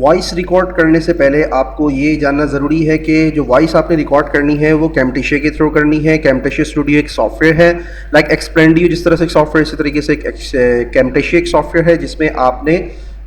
Voice record करने से पहले आपको ये जानना ज़रूरी है कि जो वॉइस आपने रिकॉर्ड करनी है वो कैमटेशिया के थ्रू करनी है। कैमटेशिया स्टूडियो एक सॉफ्टवेयर है, लाइक एक्सप्लेंडियो जिस तरह से एक सॉफ्टवेयर, इसी तरीके से एक कैमटेशिया एक सॉफ्टवेयर है जिसमें आपने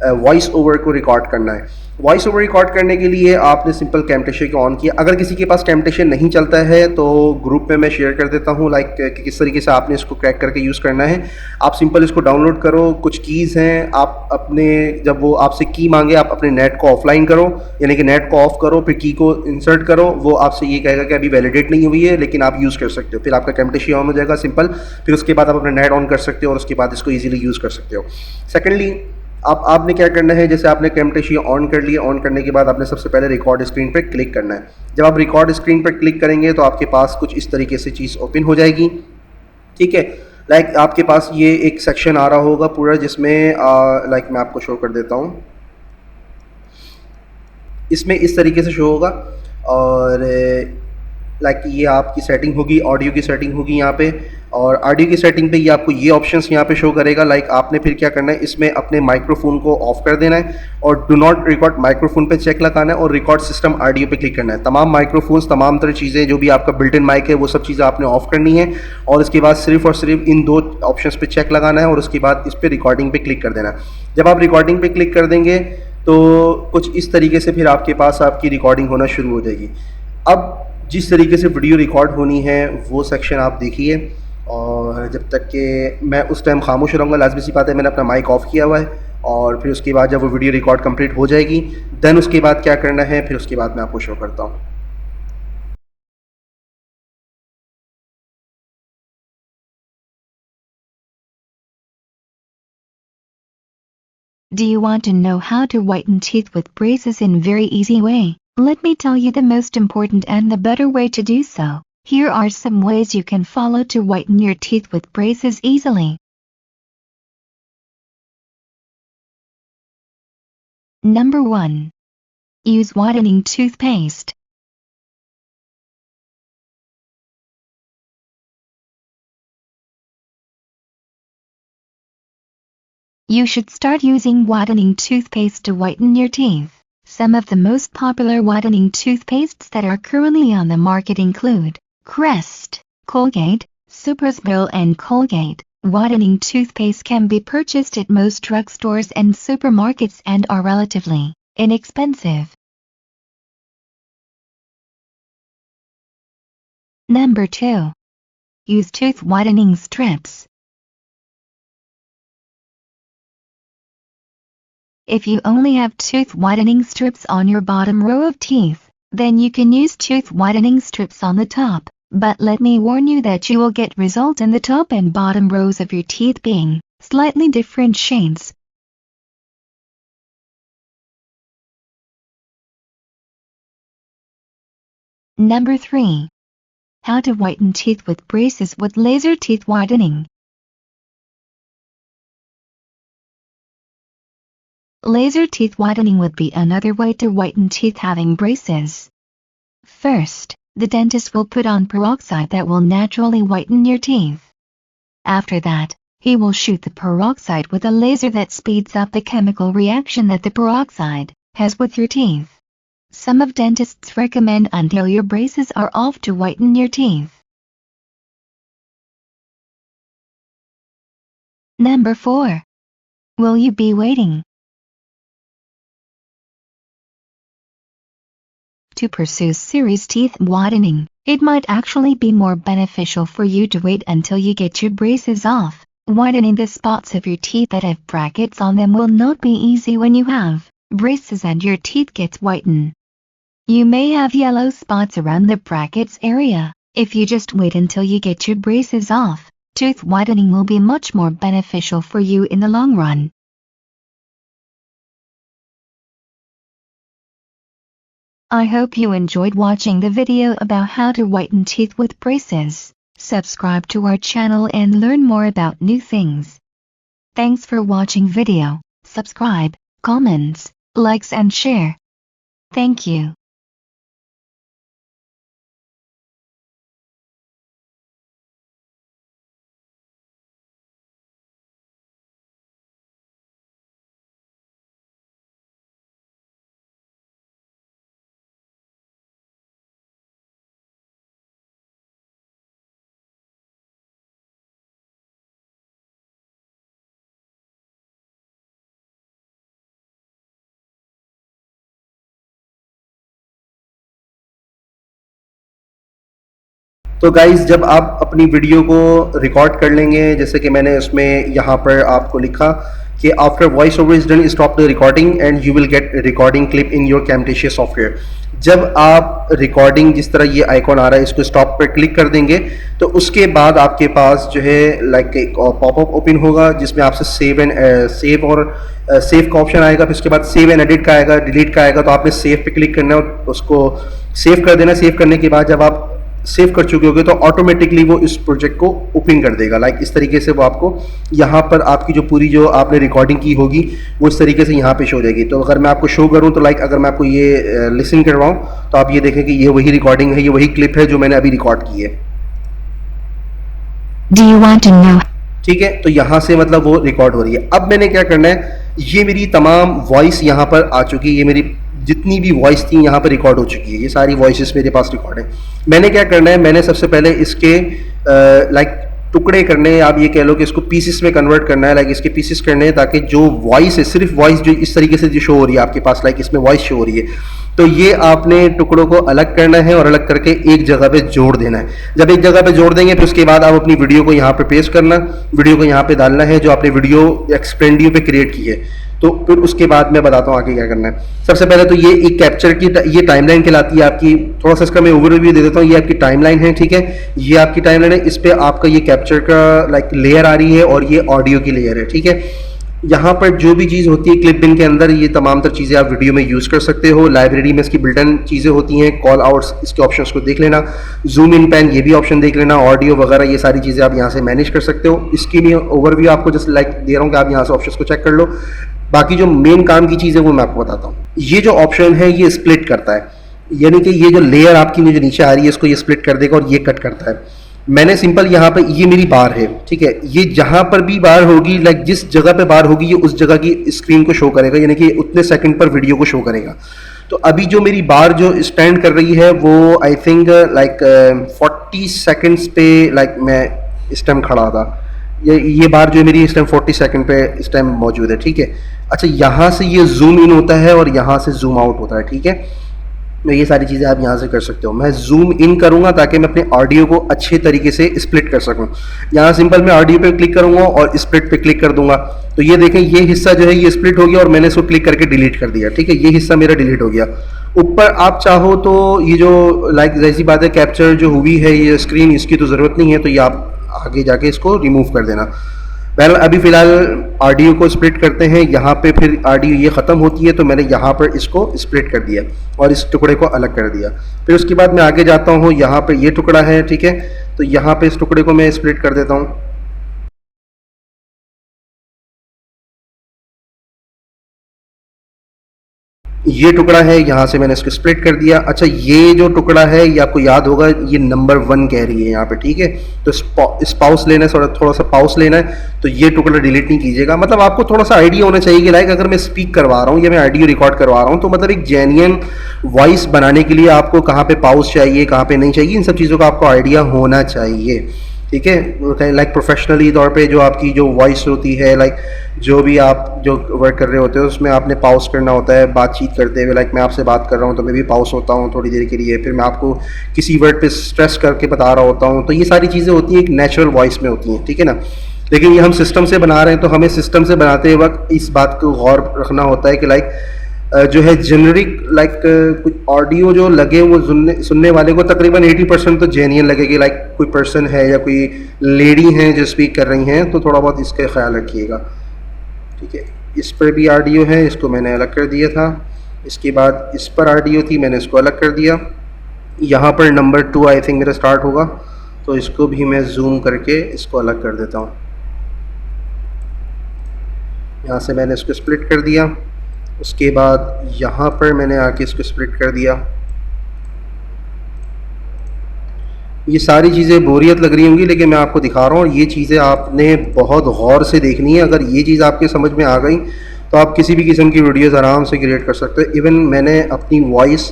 वॉइस ओवर को रिकॉर्ड करना है। वॉइस ओवर रिकॉर्ड करने के लिए आपने सिंपल कैमटेशिया को ऑन किया। अगर किसी के पास कैमटेशिया नहीं चलता है तो ग्रुप में मैं शेयर कर देता हूँ, लाइक कि किस तरीके से आपने इसको क्रैक करके यूज़ करना है। आप सिंपल इसको डाउनलोड करो, कुछ कीज़ हैं, आप अपने जब वो आपसे की मांगे आप अपने नेट को ऑफलाइन करो, यानी कि नेट को ऑफ करो, फिर की को इंसर्ट करो। वो आपसे ये कहेगा कि अभी वैलिडेट नहीं हुई है, लेकिन आप यूज़ कर सकते हो। फिर आपका कैमटेशिया ऑन हो जाएगा सिंपल। फिर उसके बाद आप अपना नेट ऑन कर सकते हो और उसके बाद इसको ईजिली यूज़ कर सकते हो। सेकेंडली, आपने क्या करना है, जैसे आपने कैमटेशिया ऑन कर लिया, ऑन करने के बाद आपने सबसे पहले रिकॉर्ड स्क्रीन पर क्लिक करना है। जब आप रिकॉर्ड स्क्रीन पर क्लिक करेंगे तो आपके पास कुछ इस तरीके से चीज़ ओपन हो जाएगी। ठीक है, लाइक आपके पास ये एक सेक्शन आ रहा होगा पूरा, जिसमें लाइक मैं आपको शो कर देता हूँ। इसमें इस तरीके से शो होगा और लाइक ये आपकी सेटिंग होगी, ऑडियो की सेटिंग होगी यहाँ पे। और ऑडियो की सेटिंग पे ये आपको ये ऑप्शंस यहाँ पे शो करेगा। लाइक आपने फिर क्या करना है, इसमें अपने माइक्रोफोन को ऑफ कर देना है और डू नॉट रिकॉर्ड माइक्रोफोन पे चेक लगाना है और रिकॉर्ड सिस्टम ऑडियो पे क्लिक करना है। तमाम माइक्रोफोन्स, तमाम तरह चीज़ें जो भी आपका बिल्ट इन माइक है वो सब चीज़ें आपने ऑफ करनी है और इसके बाद सिर्फ और सिर्फ इन दो ऑप्शंस पे चेक लगाना है और उसके बाद इस पर रिकॉर्डिंग पे क्लिक कर देना है। जब आप रिकॉर्डिंग पे क्लिक कर देंगे तो कुछ इस तरीके से फिर आपके पास आपकी रिकॉर्डिंग होना शुरू हो जाएगी। अब जिस तरीके से वीडियो रिकॉर्ड होनी है वो सेक्शन आप देखिए, और जब तक कि मैं उस टाइम खामोश रहूँगा, लाजमी सी बात है मैंने अपना माइक ऑफ़ किया हुआ है। और फिर उसके बाद जब वो वीडियो रिकॉर्ड कंप्लीट हो जाएगी, देन उसके बाद क्या करना है, फिर उसके बाद मैं आपको शो करता हूँ। Do you want to know how to whiten teeth with braces in very easy way? Let me tell you the most important and the better way to do so. Here are some ways you can follow to whiten your teeth with braces easily. Number 1. Use whitening toothpaste. You should start using whitening toothpaste to whiten your teeth. Some of the most popular whitening toothpastes that are currently on the market include Crest, Colgate, Supersmil and Colgate. Whitening toothpaste can be purchased at most drugstores and supermarkets and are relatively inexpensive. Number 2. Use tooth whitening strips. If you only have tooth whitening strips on your bottom row of teeth, then you can use tooth whitening strips on the top, but let me warn you that you will get result in the top and bottom rows of your teeth being slightly different shades. Number 3. How to whiten teeth with braces with laser teeth whitening. Laser teeth whitening would be another way to whiten teeth having braces. First, the dentist will put on peroxide that will naturally whiten your teeth. After that, he will shoot the peroxide with a laser that speeds up the chemical reaction that the peroxide has with your teeth. Some of dentists recommend until your braces are off to whiten your teeth. Number 4. Will you be waiting to pursue serious teeth whitening? It might actually be more beneficial for you to wait until you get your braces off. Whitening the spots of your teeth that have brackets on them will not be easy when you have braces and your teeth gets whitened. You may have yellow spots around the brackets area. If you just wait until you get your braces off, tooth whitening will be much more beneficial for you in the long run. I hope you enjoyed watching the video about how to whiten teeth with braces. Subscribe to our channel and learn more about new things. Thanks for watching video. Subscribe, comments, likes and share. Thank you. तो guys जब आप अपनी video को record कर लेंगे, जैसे कि मैंने उसमें यहाँ पर आपको लिखा कि after voice over is done stop the recording and you will get recording clip in your Camtasia software. जब आप रिकॉर्डिंग, जिस तरह ये आइकॉन आ रहा है, इसको स्टॉप पर क्लिक कर देंगे तो उसके बाद आपके पास जो है लाइक एक पॉपअप ओपन होगा जिसमें आपसे सेव का ऑप्शन आएगा, फिर उसके बाद सेव एंड एडिट का आएगा, डिलीट का आएगा। तो आपने सेव पे क्लिक करना है और उसको सेव कर देना। सेव करने के बाद जब आप सेव कर चुके होगे तो ऑटोमेटिकली वो इस प्रोजेक्ट को ओपन कर देगा। लाइक इस तरीके से वो आपको यहाँ पर आपकी जो पूरी जो आपने रिकॉर्डिंग की होगी वो इस तरीके से यहाँ पे शो हो जाएगी। तो अगर मैं आपको शो करूँ तो लाइक अगर मैं आपको ये लिसन करवाऊँ तो आप ये देखें कि ये वही रिकॉर्डिंग है, ये वही क्लिप है जो मैंने अभी रिकॉर्ड की है। Do you want to know? ठीक है, तो यहाँ से मतलब वो रिकॉर्ड हो रही है। अब मैंने क्या करना है, ये मेरी तमाम वॉइस यहाँ पर आ चुकी है, ये मेरी जितनी भी वॉइस थी यहाँ पर रिकॉर्ड हो चुकी है, ये सारी वॉइसेस मेरे पास रिकॉर्ड है। मैंने क्या करना है, मैंने सबसे पहले इसके लाइक टुकड़े करने हैं, आप ये कह लो कि इसको पीसेस में कन्वर्ट करना है। लाइक इसके पीसेस करने हैं ताकि जो वॉइस है, सिर्फ वॉइस जो इस तरीके से जो शो हो रही है आपके पास, लाइक इसमें वॉइस शो हो रही है, तो ये आपने टुकड़ों को अलग करना है और अलग करके एक जगह पे जोड़ देना है। जब एक जगह पे जोड़ देंगे फिर उसके बाद आप अपनी वीडियो को यहाँ पे पेस्ट करना, वीडियो को यहाँ पे डालना है जो आपने वीडियो एक्सप्लेंडियो पे क्रिएट की है। तो फिर उसके बाद मैं बताता हूँ आगे क्या करना है। सबसे पहले तो ये एक कैप्चर की ये टाइमलाइन कहलाती है आपकी। थोड़ा सा इसका मैं ओवरव्यू दे देता हूँ। ये आपकी टाइमलाइन है, ठीक है, ये आपकी टाइमलाइन है। इस पे आपका ये कैप्चर का लाइक लेयर आ रही है और ये ऑडियो की लेयर है, ठीक है। यहाँ पर जो भी चीज़ होती है क्लिप बिन के अंदर, ये तमाम तर चीज़ें आप वीडियो में यूज़ कर सकते हो। लाइब्रेरी में इसकी बिल्ट इन चीज़ें होती हैं, कॉल आउट्स, इसके ऑप्शंस को देख लेना, जूम इन पैन ये भी ऑप्शन देख लेना, ऑडियो वगैरह ये सारी चीज़ें आप यहाँ से मैनेज कर सकते हो। इसकी भी ओवरव्यू आपको जस्ट लाइक दे रहा हूँ कि आप यहाँ से ऑप्शंस को चेक कर लो। बाकी जो मेन काम की चीज़ है वो मैं आपको बताता हूँ। ये जो ऑप्शन है ये स्प्लिट करता है, यानी कि ये जो लेयर आपकी जो नीचे आ रही है इसको ये स्प्लिट कर देगा और ये कट करता है। मैंने सिंपल यहाँ पे, ये मेरी बार है, ठीक है, ये जहाँ पर भी बार होगी, लाइक जिस जगह पे बार होगी ये उस जगह की स्क्रीन को शो करेगा, यानी कि उतने सेकंड पर वीडियो को शो करेगा। तो अभी जो मेरी बार जो स्टैंड कर रही है वो आई थिंक लाइक 40 सेकंड्स पे लाइक मैं इस टाइम खड़ा था। ये बार जो मेरी इस टाइम 40 सेकंड पे इस टाइम मौजूद है, ठीक है। अच्छा, यहाँ से ये जूम इन होता है और यहाँ से जूम आउट होता है, ठीक है। तो ये सारी चीज़ें आप यहाँ से कर सकते हो। मैं जूम इन करूँगा ताकि मैं अपने ऑडियो को अच्छे तरीके से स्प्लिट कर सकूँ। यहाँ सिंपल मैं ऑडियो पे क्लिक करूँगा और स्प्लिट पे क्लिक कर दूंगा, तो ये देखें ये हिस्सा जो है ये स्प्लिट हो गया और मैंने इसको क्लिक करके डिलीट कर दिया, ठीक है। ये हिस्सा मेरा डिलीट हो गया। ऊपर आप चाहो तो ये जो लाइक जैसी बात है कैप्चर जो हुई है ये स्क्रीन, इसकी तो ज़रूरत नहीं है, तो ये आप आगे जाके इसको रिमूव कर देना। पहले अभी फ़िलहाल ऑडियो को स्प्लिट करते हैं। यहाँ पे फिर ऑडियो ये ख़त्म होती है तो मैंने यहाँ पर इसको स्प्लिट कर दिया और इस टुकड़े को अलग कर दिया। फिर उसके बाद मैं आगे जाता हूँ, यहाँ पे ये टुकड़ा है, ठीक है, तो यहाँ पे इस टुकड़े को मैं स्प्लिट कर देता हूँ। ये टुकड़ा है, यहाँ से मैंने इसको स्प्लिट कर दिया। अच्छा, ये जो टुकड़ा है ये आपको याद होगा, ये नंबर 1 कह रही है यहाँ पे, ठीक है। तो स्पाउस लेना है, थोड़ा सा पाउस लेना है, तो ये टुकड़ा डिलीट नहीं कीजिएगा। मतलब आपको थोड़ा सा आइडिया होना चाहिए कि लाइक अगर मैं स्पीक करवा रहा हूँ या मैं ऑडियो रिकॉर्ड करवा रहा हूँ तो मतलब एक जेन्युइन वॉइस बनाने के लिए आपको कहाँ पे पाउस चाहिए, कहाँ पे नहीं चाहिए, इन सब चीज़ों का आपको आइडिया होना चाहिए, ठीक है। लाइक प्रोफेशनली तौर पे जो आपकी जो वॉइस होती है, लाइक जो भी आप जो वर्क कर रहे होते हो उसमें आपने पाउस करना होता है बातचीत करते हुए। लाइक मैं आपसे बात कर रहा हूँ तो मैं भी पाउस होता हूँ थोड़ी देर के लिए, फिर मैं आपको किसी वर्ड पे स्ट्रेस करके बता रहा होता हूँ, तो ये सारी चीज़ें होती हैं एक नेचुरल वॉइस में होती हैं, ठीक है ना। लेकिन ये हम सिस्टम से बना रहे हैं तो हमें सिस्टम से बनाते वक्त इस बात को गौर रखना होता है कि लाइक जो है जेनरिक लाइक कुछ ऑडियो जो लगे वो सुनने वाले को तकरीबन 80% तो जेन्युइन लगेगी। लाइक कोई पर्सन है या कोई लेडी हैं जो स्पीक कर रही हैं, तो थोड़ा बहुत इसका ख्याल रखिएगा, ठीक है। इस पर भी ऑडियो है, इसको मैंने अलग कर दिया था। इसके बाद इस पर ऑडियो थी, मैंने इसको अलग कर दिया। यहाँ पर नंबर 2 आई थिंक मेरा स्टार्ट होगा, तो इसको भी मैं जूम करके इसको अलग कर देता हूँ। यहाँ से मैंने इसको स्प्लिट कर दिया। उसके बाद यहाँ पर मैंने आके इसको स्प्लिट कर दिया। ये सारी चीज़ें बोरियत लग रही होंगी लेकिन मैं आपको दिखा रहा हूँ, ये चीज़ें आपने बहुत गौर से देखनी है। अगर ये चीज़ आपके समझ में आ गई तो आप किसी भी किस्म की वीडियोस आराम से क्रिएट कर सकते हो। इवन मैंने अपनी वॉइस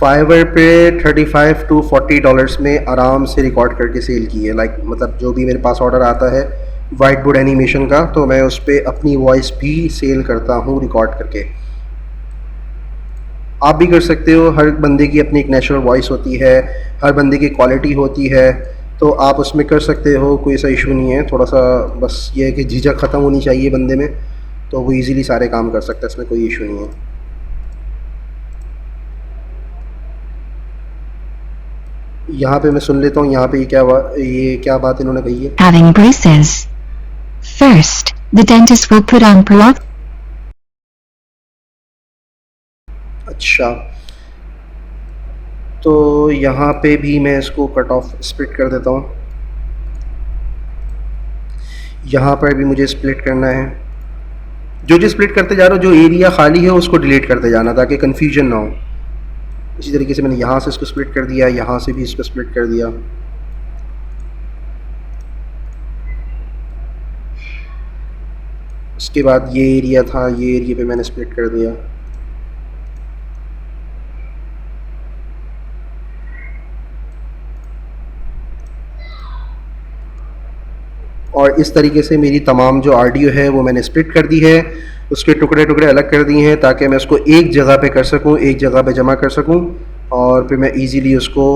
फाइवर पे $35 to $40 में आराम से रिकॉर्ड करके सेल की है। लाइक मतलब जो भी मेरे पास ऑर्डर आता है वाइट बोर्ड एनिमेशन का, तो मैं उस पर अपनी वॉइस भी सेल करता हूँ रिकॉर्ड करके। आप भी कर सकते हो। हर बंदे की अपनी एक नेचुरल वॉइस होती है, हर बंदे की क्वालिटी होती है, तो आप उसमें कर सकते हो, कोई ऐसा इशू नहीं है। थोड़ा सा बस ये है कि झिझक ख़त्म होनी चाहिए बंदे में, तो वो इजीली सारे काम कर सकता है, इसमें कोई इशू नहीं है। यहाँ पे मैं सुन लेता हूँ, यहाँ पे ये क्या बात इन्होंने कही है। Having braces. First, the dentist will put on peroxide. अच्छा, तो यहाँ पे भी मैं इसको कट ऑफ स्प्लिट कर देता हूँ। यहाँ पर भी मुझे स्प्लिट करना है। जो स्प्लिट करते जा रहे हो, जो एरिया खाली है उसको डिलीट करते जाना ताकि कन्फ्यूजन ना हो। इसी तरीके से मैंने यहाँ से इसको स्प्लिट कर दिया, यहाँ से भी इसको स्प्लिट कर दिया। उसके बाद ये एरिया था, ये एरिया पे मैंने स्प्लिट कर दिया। और इस तरीके से मेरी तमाम जो ऑडियो है वो मैंने स्प्लिट कर दी है, उसके टुकड़े टुकड़े अलग कर दिए हैं ताकि मैं उसको एक जगह पे कर सकूं, एक जगह पे जमा कर सकूं, और फिर मैं इजीली उसको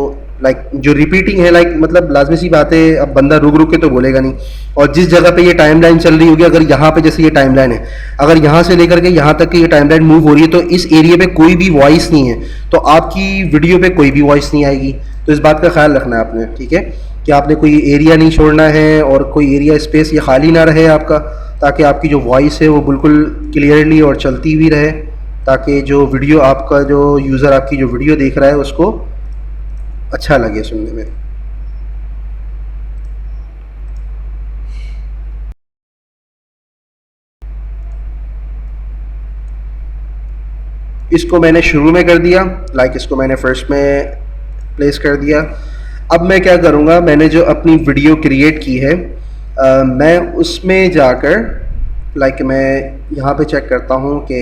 जो रिपीटिंग है, मतलब लाजमी सी बात है, अब बंदा रुक रुक के तो बोलेगा नहीं। और जिस जगह पे ये टाइमलाइन चल रही होगी, अगर यहाँ पे जैसे ये टाइमलाइन है, अगर यहाँ से लेकर के यहाँ तक की ये टाइमलाइन मूव हो रही है, तो इस एरिया पे कोई भी वॉइस नहीं है, तो आपकी वीडियो पे कोई भी वॉइस नहीं आएगी। तो इस बात का ख्याल रखना है आपने, ठीक है, कि आपने कोई एरिया नहीं छोड़ना है और कोई एरिया स्पेस ये खाली ना रहे आपका, ताकि आपकी जो वॉइस है वो बिल्कुल क्लियरली और चलती हुई रहे, ताकि जो वीडियो आपका, जो यूज़र आपकी जो वीडियो देख रहा है उसको अच्छा लगे सुनने में। इसको मैंने शुरू में कर दिया, इसको मैंने फर्स्ट में प्लेस कर दिया। अब मैं क्या करूँगा, मैंने जो अपनी वीडियो क्रिएट की है, मैं उसमें जाकर मैं यहाँ पे चेक करता हूँ कि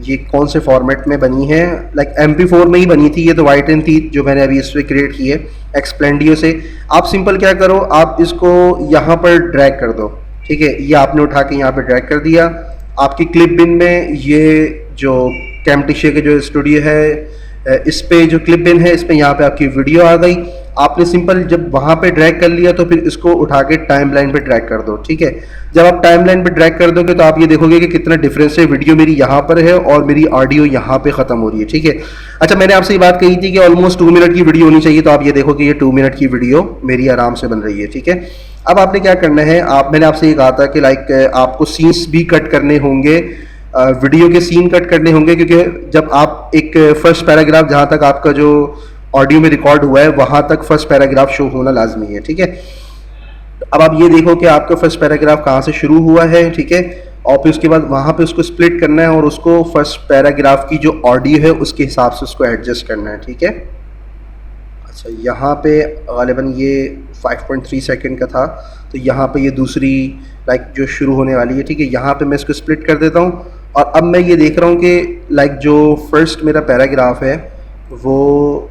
ये कौन से फॉर्मेट में बनी है। MP4 में ही बनी थी ये, तो वाइट एंड थी जो मैंने अभी इस पर क्रिएट की है एक्सप्लेंडियो से। आप सिंपल क्या करो, आप इसको यहाँ पर ड्रैग कर दो, ठीक है, ये आपने उठा के यहाँ पे ड्रैग कर दिया। आपकी क्लिप बिन में ये जो कैमटिशे के जो स्टूडियो है, इस पे जो क्लिप बिन है, इस पे यहाँ पे आपकी वीडियो आ गई। आपने सिंपल जब वहाँ पे ड्रैग कर लिया तो फिर इसको उठा के टाइमलाइन पे ड्रैग कर दो, ठीक है। जब आप टाइमलाइन पे ड्रैग कर दोगे तो आप ये देखोगे कि कितना डिफरेंस है, वीडियो मेरी यहाँ पर है और मेरी ऑडियो यहाँ पे ख़त्म हो रही है, ठीक है। अच्छा, मैंने आपसे ये बात कही थी कि ऑलमोस्ट 2 मिनट की वीडियो होनी चाहिए, तो आप ये देखो कि ये 2 मिनट की वीडियो मेरी आराम से बन रही है, ठीक है। अब आपने क्या करना है, मैंने आपसे ये कहा था कि आपको सीन्स भी कट करने होंगे, वीडियो के सीन कट करने होंगे, क्योंकि जब आप एक फर्स्ट पैराग्राफ, जहाँ तक आपका जो ऑडियो में रिकॉर्ड हुआ है वहाँ तक फर्स्ट पैराग्राफ शो होना लाजमी है, ठीक है। अब आप ये देखो कि आपका फर्स्ट पैराग्राफ कहाँ से शुरू हुआ है, ठीक है, और फिर उसके बाद वहाँ पे उसको स्प्लिट करना है और उसको फर्स्ट पैराग्राफ की जो ऑडियो है उसके हिसाब से उसको एडजस्ट करना है, ठीक है। अच्छा, यहाँ पे गालिबन ये 5.3 सेकंड का था, तो यहाँ पे ये दूसरी जो शुरू होने वाली है, ठीक है, यहाँ पे मैं इसको स्प्लिट कर देता हूँ। और अब मैं ये देख रहा हूँ कि जो फर्स्ट मेरा पैराग्राफ है वो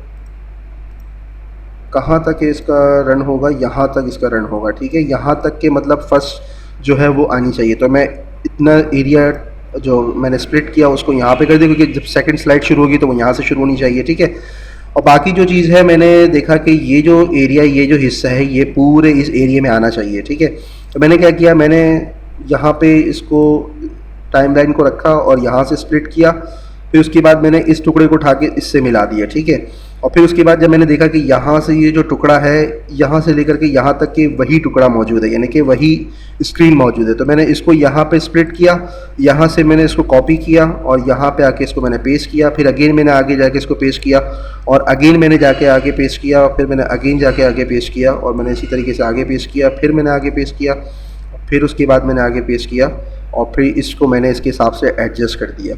कहाँ तक है इसका रन होगा, यहाँ तक इसका रन होगा, ठीक है, यहाँ तक के मतलब फर्स्ट जो है वो आनी चाहिए। तो मैं इतना एरिया जो मैंने स्प्लिट किया उसको यहाँ पे कर दिया, क्योंकि जब सेकंड स्लाइड शुरू होगी तो वो यहाँ से शुरू होनी चाहिए, ठीक है। और बाकी जो चीज़ है, मैंने देखा कि ये जो एरिया, ये जो हिस्सा है, ये पूरे इस एरिया में आना चाहिए, ठीक है। तो मैंने क्या किया, मैंने यहाँ पे इसको टाइमलाइन को रखा और यहाँ से स्प्लिट किया, फिर उसके बाद मैंने इस टुकड़े को उठा के इससे मिला दिया, ठीक है। और फिर उसके बाद जब मैंने देखा कि यहाँ से ये जो टुकड़ा है, यहाँ से लेकर के यहाँ तक के वही टुकड़ा मौजूद है, यानी कि वही स्क्रीन मौजूद है, तो मैंने इसको यहाँ पे स्प्लिट किया, यहाँ से मैंने इसको कॉपी किया और यहाँ पे आके इसको मैंने पेस्ट किया, फिर अगेन मैंने आगे जाके इसको पेस्ट किया, और अगेन मैंने जाके आगे पेस्ट किया, फिर मैंने अगेन जाके आगे पेस्ट किया, और मैंने इसी तरीके से आगे पेस्ट किया, फिर मैंने आगे पेस्ट किया, फिर उसके बाद मैंने आगे पेस्ट किया, और फिर इसको मैंने इसके हिसाब से एडजस्ट कर दिया।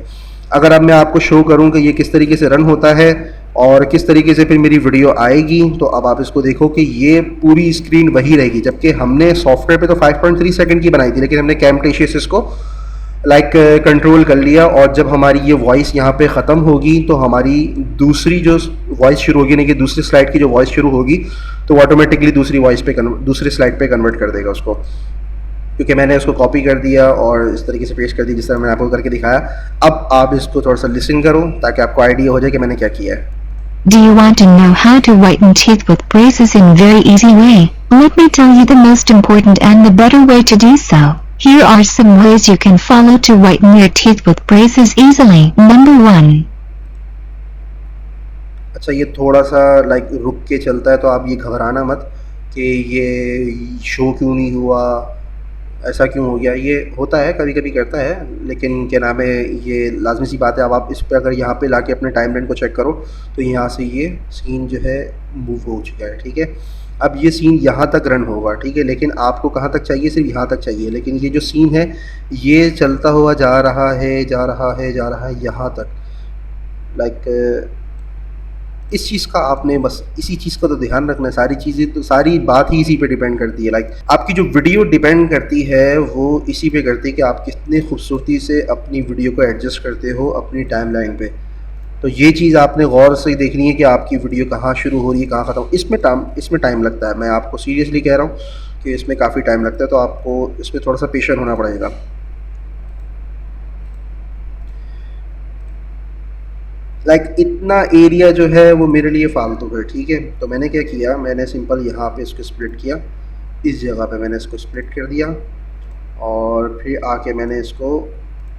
अगर अब मैं आपको शो करूं कि ये किस तरीके से रन होता है और किस तरीके से फिर मेरी वीडियो आएगी, तो अब आप इसको देखो कि ये पूरी स्क्रीन वही रहेगी, जबकि हमने सॉफ्टवेयर पे तो 5.3 सेकंड की बनाई थी, लेकिन हमने कैमटेशिया से इसको कंट्रोल कर लिया। और जब हमारी ये वॉइस यहाँ पे ख़त्म होगी तो हमारी दूसरी जो वॉइस शुरू होगी, यानी कि दूसरी स्लाइड की जो वॉइस शुरू होगी, तो ऑटोमेटिकली दूसरी स्लाइड पे कन्वर्ट कर देगा उसको। क्योंकि मैंने उसको कॉपी कर दिया और इस तरीके से पेस्ट कर दिया जिस तरह मैंने आपको करके दिखाया। अब आप इसको थोड़ा सा लिसन करो ताकि आपको आइडिया हो जाए कि मैंने क्या किया है। Do you want to know how to whiten teeth with braces in very easy way? Let me tell you the most important and the better way to do so. Here are some ways you can follow to whiten your teeth with braces easily. Number 1. अच्छा, ये थोड़ा सा like रुक के चलता है तो आप ये घबराना मत कि ये शो क्यों नहीं हुआ, ऐसा क्यों हो गया। ये होता है, कभी कभी करता है, लेकिन क्या नाम है, ये लाजमी सी बात है। अब आप इस पर अगर यहाँ पे लाके अपने टाइमलाइन को चेक करो तो यहाँ से ये सीन जो है मूव हो चुका है, ठीक है। अब ये सीन यहाँ तक रन होगा, ठीक है, लेकिन आपको कहाँ तक चाहिए, सिर्फ यहाँ तक चाहिए। लेकिन ये जो सीन है ये चलता हुआ जा रहा है, जा रहा है, जा रहा है यहाँ तक। लाइक इस चीज़ का आपने बस इसी चीज़ का तो ध्यान रखना है। सारी चीज़ें तो, सारी बात ही इसी पे डिपेंड करती है। लाइक आपकी जो वीडियो डिपेंड करती है वो इसी पे करती है कि आप कितने खूबसूरती से अपनी वीडियो को एडजस्ट करते हो अपनी टाइमलाइन पे। तो ये चीज़ आपने गौर से देखनी है कि आपकी वीडियो कहाँ शुरू हो रही है, कहाँ ख़त्म। इसमें टाइम लगता है, मैं आपको सीरियसली कह रहा हूँ कि इसमें काफ़ी टाइम लगता है, तो आपको इसमें थोड़ा सा पेशेंट होना पड़ेगा। लाइक इतना एरिया जो है वो मेरे लिए फालतू है, ठीक है। तो मैंने क्या किया, मैंने सिंपल यहाँ पे इसको स्प्लिट किया, इस जगह पे मैंने इसको स्प्लिट कर दिया और फिर आके मैंने इसको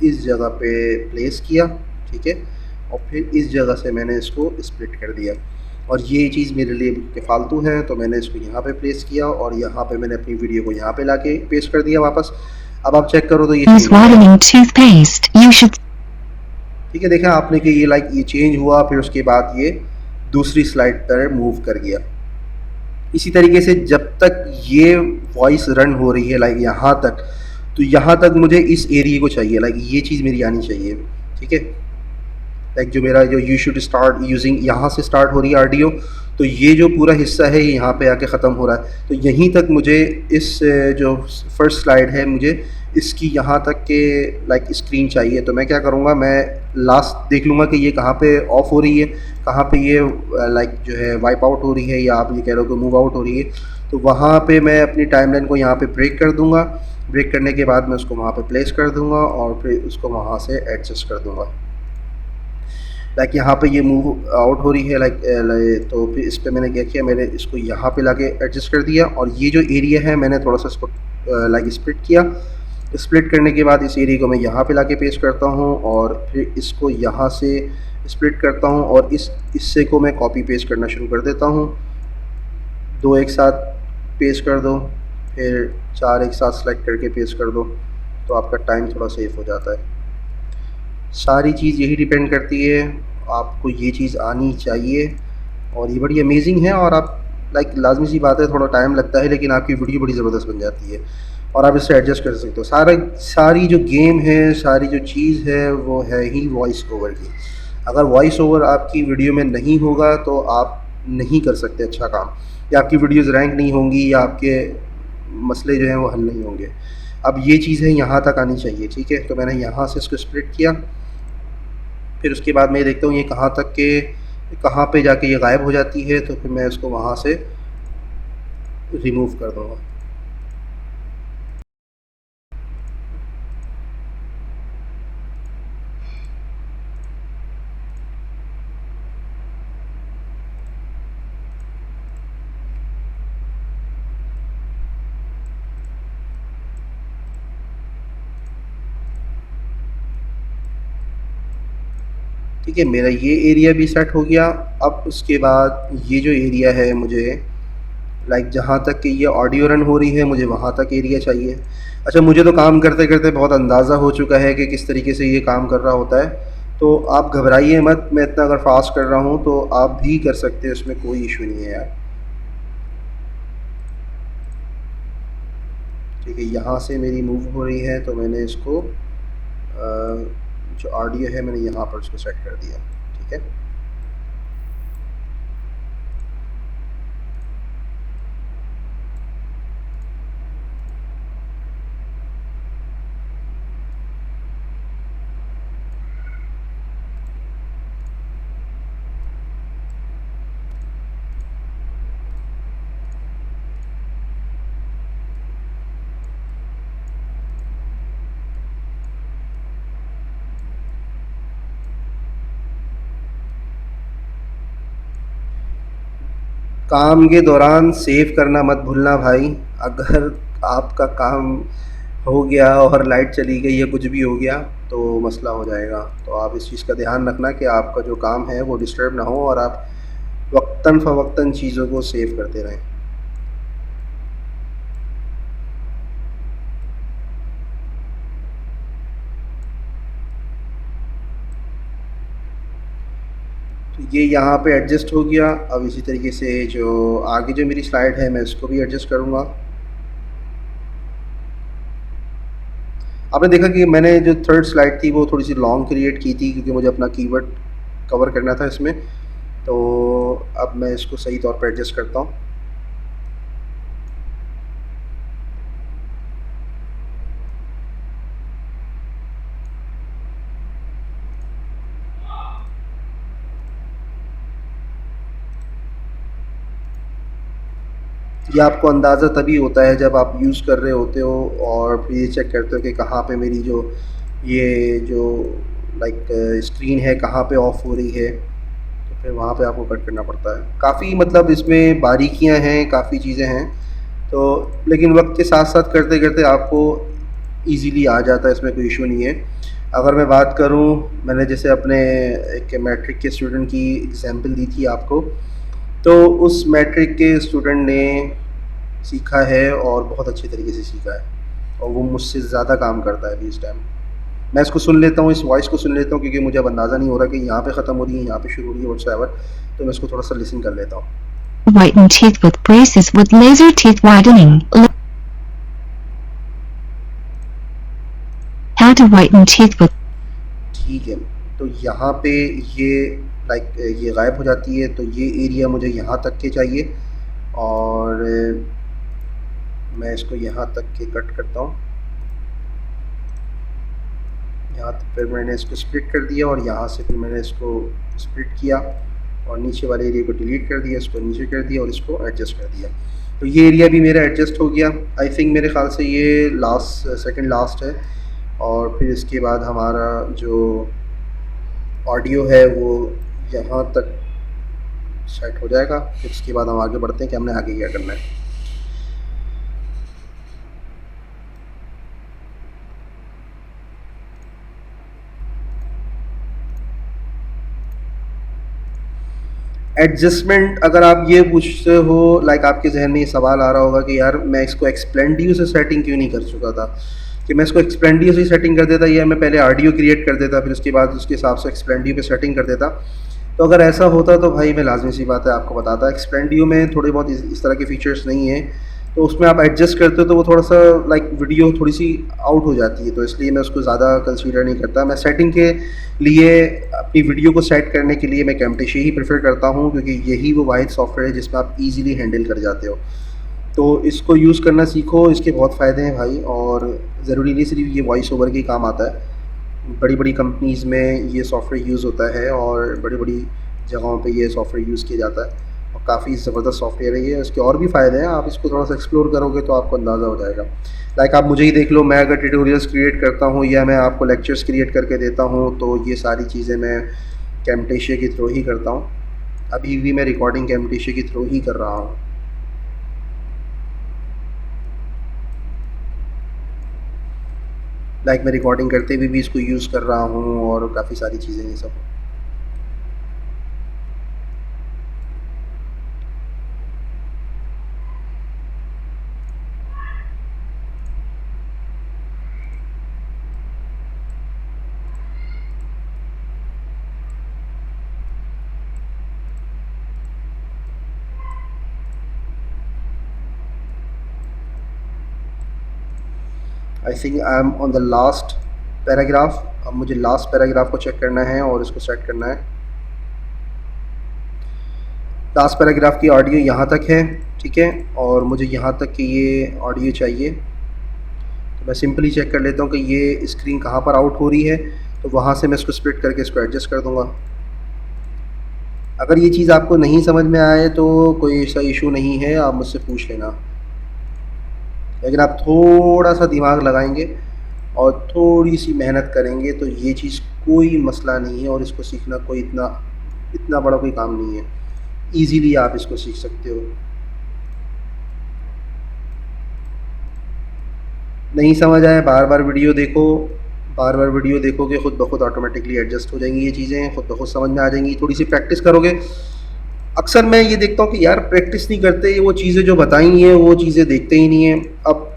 इस जगह पे प्लेस किया, ठीक है, और फिर इस जगह से मैंने इसको स्प्लिट कर दिया। और ये चीज़ मेरे लिए फालतू है तो मैंने इसको यहाँ पे प्लेस किया और यहाँ पे मैंने अपनी वीडियो को यहाँ पे लाके पेस्ट कर दिया वापस। अब आप चेक करो तो ये Use whitening toothpaste. You should. ठीक है, देखा आपने कि ये लाइक ये चेंज हुआ, फिर उसके बाद ये दूसरी स्लाइड पर मूव कर गया। इसी तरीके से जब तक ये वॉइस रन हो रही है लाइक यहाँ तक, तो यहाँ तक मुझे इस एरिया को चाहिए, लाइक ये चीज़ मेरी आनी चाहिए, ठीक है। लाइक जो मेरा जो यू शुड स्टार्ट यूजिंग, यहाँ से स्टार्ट हो रही है ऑडियो, तो ये जो पूरा हिस्सा है यहाँ पे आके ख़त्म हो रहा है। तो यहीं तक मुझे इस जो फर्स्ट स्लाइड है मुझे इसकी यहाँ तक के लाइक स्क्रीन चाहिए। तो मैं क्या करूँगा, मैं लास्ट देख लूँगा कि ये कहाँ पे ऑफ हो रही है, कहाँ पे ये लाइक जो है वाइप आउट हो रही है, या आप ये कह रहे हो कि मूव आउट हो रही है। तो वहाँ पे मैं अपनी टाइमलाइन को यहाँ पे ब्रेक कर दूँगा। ब्रेक करने के बाद मैं उसको वहाँ पे प्लेस कर दूँगा और फिर उसको वहाँ से एडजस्ट कर दूँगा। लाइक यहाँ पे ये मूव आउट हो रही है लाइक तो फिर इस पर मैंने क्या किया, मैंने इसको यहाँ पे लाके एडजस्ट कर दिया और ये जो एरिया है मैंने थोड़ा सा इसको लाइक स्प्लिट किया। स्प्लिट करने के बाद इस एरिया को मैं यहाँ पे लाके पेस्ट करता हूँ और फिर इसको यहाँ से स्प्लिट करता हूँ और इस हिस्से को मैं कॉपी पेस्ट करना शुरू कर देता हूँ। 2 एक साथ पेस्ट कर दो, फिर 4 एक साथ सेलेक्ट करके पेस्ट कर दो, तो आपका टाइम थोड़ा सेव हो जाता है। सारी चीज़ यही डिपेंड करती है, आपको ये चीज़ आनी चाहिए और ये बड़ी अमेजिंग है। और आप लाइक लाजमी सी बात है, थोड़ा टाइम लगता है लेकिन आपकी वीडियो बड़ी ज़बरदस्त बन जाती है और आप इससे एडजस्ट कर सकते हो। सारी जो गेम है, सारी जो चीज़ है वो है ही वॉइस ओवर की। अगर वॉइस ओवर आपकी वीडियो में नहीं होगा तो आप नहीं कर सकते अच्छा काम, या आपकी वीडियोज़ रैंक नहीं होंगी, या आपके मसले जो हैं वो हल नहीं होंगे। अब ये चीज़ है यहाँ तक आनी चाहिए, ठीक है। तो मैंने यहाँ से इसको स्प्लिट किया, फिर उसके बाद मैं देखता हूँ ये कहाँ पे जाके ये गायब हो जाती है, तो फिर मैं इसको वहाँ से रिमूव कर दूँगा। ठीक है, मेरा ये एरिया भी सेट हो गया। अब उसके बाद ये जो एरिया है मुझे लाइक जहाँ तक कि ये ऑडियो रन हो रही है मुझे वहाँ तक एरिया चाहिए। अच्छा, मुझे तो काम करते करते बहुत अंदाज़ा हो चुका है कि किस तरीके से ये काम कर रहा होता है, तो आप घबराइए मत। मैं इतना अगर फास्ट कर रहा हूँ तो आप भी कर सकते हैं, इसमें कोई इशू नहीं है यार। ठीक है, यहाँ से मेरी मूव हो रही है तो मैंने इसको जो ऑडियो है मैंने यहाँ पर उसको सेट कर दिया, ठीक है। काम के दौरान सेव करना मत भूलना भाई। अगर आपका काम हो गया और लाइट चली गई या कुछ भी हो गया तो मसला हो जाएगा। तो आप इस चीज़ का ध्यान रखना कि आपका जो काम है वो डिस्टर्ब ना हो और आप वक्तन फ़वक्तन चीज़ों को सेव करते रहें। तो ये यहाँ पे एडजस्ट हो गया। अब इसी तरीके से जो आगे जो मेरी स्लाइड है मैं इसको भी एडजस्ट करूँगा। आपने देखा कि मैंने जो थर्ड स्लाइड थी वो थोड़ी सी लॉन्ग क्रिएट की थी क्योंकि मुझे अपना कीवर्ड कवर करना था इसमें। तो अब मैं इसको सही तौर पर एडजस्ट करता हूँ। ये आपको अंदाज़ा तभी होता है जब आप यूज़ कर रहे होते हो और फिर ये चेक करते हो कि कहाँ पे मेरी जो ये जो लाइक स्क्रीन है कहाँ पे ऑफ हो रही है। तो फिर वहाँ पे आपको कट करना पड़ता है। काफ़ी मतलब इसमें बारीकियाँ हैं, काफ़ी चीज़ें हैं। तो लेकिन वक्त के साथ साथ करते करते आपको ईज़िली आ जाता है, इसमें कोई इशू नहीं है। अगर मैं बात करूँ, मैंने जैसे अपने एक मैट्रिक के स्टूडेंट की एग्ज़ाम्पल दी थी आपको, तो उस मैट्रिक के स्टूडेंट ने सीखा है और बहुत अच्छे तरीके से सीखा है और वो मुझसे ज़्यादा काम करता है अभी इस टाइम। मैं इसको सुन लेता हूँ, इस वॉइस को सुन लेता हूँ क्योंकि मुझे अब अंदाज़ा नहीं हो रहा कि यहाँ पे ख़त्म हो रही है, यहाँ पे शुरू हो रही है व्हाटसएवर। तो मैं इसको थोड़ा-सा लिसन कर लेता हूँ। Whiten teeth with braces with laser teeth whitening. How to whiten teeth with ठीक है, तो यहाँ पे ये लाइक ये गायब हो जाती है, तो ये एरिया मुझे यहाँ तक के चाहिए और मैं इसको यहाँ तक के कट करता हूँ। यहाँ तक फिर मैंने इसको स्प्लिट कर दिया और यहाँ से फिर मैंने इसको स्प्लिट किया और नीचे वाले एरिया को डिलीट कर दिया, इसको नीचे कर दिया और इसको एडजस्ट कर दिया। तो ये एरिया भी मेरा एडजस्ट हो गया। आई थिंक मेरे ख़्याल से ये सेकंड लास्ट है और फिर इसके बाद हमारा जो ऑडियो है वो यहाँ तक सेट हो जाएगा। फिर इसके बाद हम आगे बढ़ते हैं कि हमने आगे क्या करना है। एडजस्टमेंट अगर आप ये पूछते हो, लाइक आपके जहन में ये सवाल आ रहा होगा कि यार मैं इसको एक्सप्लेंडियो से सेटिंग क्यों नहीं कर चुका था, कि मैं इसको एक्सप्लेंडियो से सेटिंग कर देता या मैं पहले ऑडियो क्रिएट कर देता फिर उसके बाद उसके हिसाब से एक्सप्लेंडियो पे सेटिंग कर देता। तो अगर ऐसा होता तो भाई मैं लाजमी सी बात है आपको बताता। एक्सप्लेंडियो में थोड़े बहुत इस तरह के फीचर्स नहीं हैं, तो उसमें आप एडजस्ट करते हो तो वो थोड़ा सा लाइक वीडियो थोड़ी सी आउट हो जाती है, तो इसलिए मैं उसको ज़्यादा कंसीडर नहीं करता। मैं सेटिंग के लिए अपनी वीडियो को सेट करने के लिए मैं कैमटेशिया ही प्रेफर करता हूँ क्योंकि यही वो वाहिद सॉफ्टवेयर है जिसमें आप इजीली हैंडल कर जाते हो। तो इसको यूज़ करना सीखो, इसके बहुत फ़ायदे हैं भाई। और ज़रूरी नहीं सिर्फ ये वॉइस ओवर के काम आता है, बड़ी बड़ी कंपनीज़ में ये सॉफ्टवेयर यूज़ होता है और बड़ी बड़ी जगहों पे ये सॉफ्टवेयर यूज़ किया जाता है और काफ़ी ज़बरदस्त सॉफ्टवेयर है ये। इसके और भी फ़ायदे हैं, आप इसको थोड़ा सा एक्सप्लोर करोगे तो आपको अंदाज़ा हो जाएगा। लाइक आप मुझे ही देख लो, मैं अगर ट्यूटोरियल्स क्रिएट करता हूँ या मैं आपको लेक्चर्स क्रिएट करके देता हूँ तो ये सारी चीज़ें मैं कैमटेशिया के थ्रू ही करता हूँ। अभी भी मैं रिकॉर्डिंग कैमटेशिया के थ्रू ही कर रहा हूँ। लाइक मैं रिकॉर्डिंग करते हुए भी इसको यूज़ कर रहा हूँ और काफ़ी सारी चीज़ें ये सब। I think I am on the last paragraph. अब मुझे लास्ट पैराग्राफ को चेक करना है और इसको सेट करना है। लास्ट पैराग्राफ की ऑडियो यहाँ तक है, ठीक है, और मुझे यहाँ तक की ये ऑडियो चाहिए। तो मैं सिंपली चेक कर लेता हूँ कि ये स्क्रीन कहाँ पर आउट हो रही है, तो वहाँ से मैं इसको स्प्लिट करके इसको एडजस्ट कर दूँगा। अगर ये चीज़ आपको नहीं समझ में आए तो कोई ऐसा इशू नहीं है, आप मुझसे पूछ लेना। लेकिन आप थोड़ा सा दिमाग लगाएंगे और थोड़ी सी मेहनत करेंगे तो ये चीज़ कोई मसला नहीं है और इसको सीखना कोई इतना बड़ा कोई काम नहीं है। ईज़िली आप इसको सीख सकते हो। नहीं समझ आए बार बार वीडियो देखो, बार बार वीडियो देखोगे खुद ब खुद ऑटोमेटिकली एडजस्ट हो जाएंगी ये चीज़ें, खुद ब खुद समझ में आ जाएंगी। थोड़ी सी प्रैक्टिस करोगे। अक्सर मैं ये देखता हूँ कि यार प्रैक्टिस नहीं करते, वो चीज़ें जो बताई हैं वो चीज़ें देखते ही नहीं हैं। अब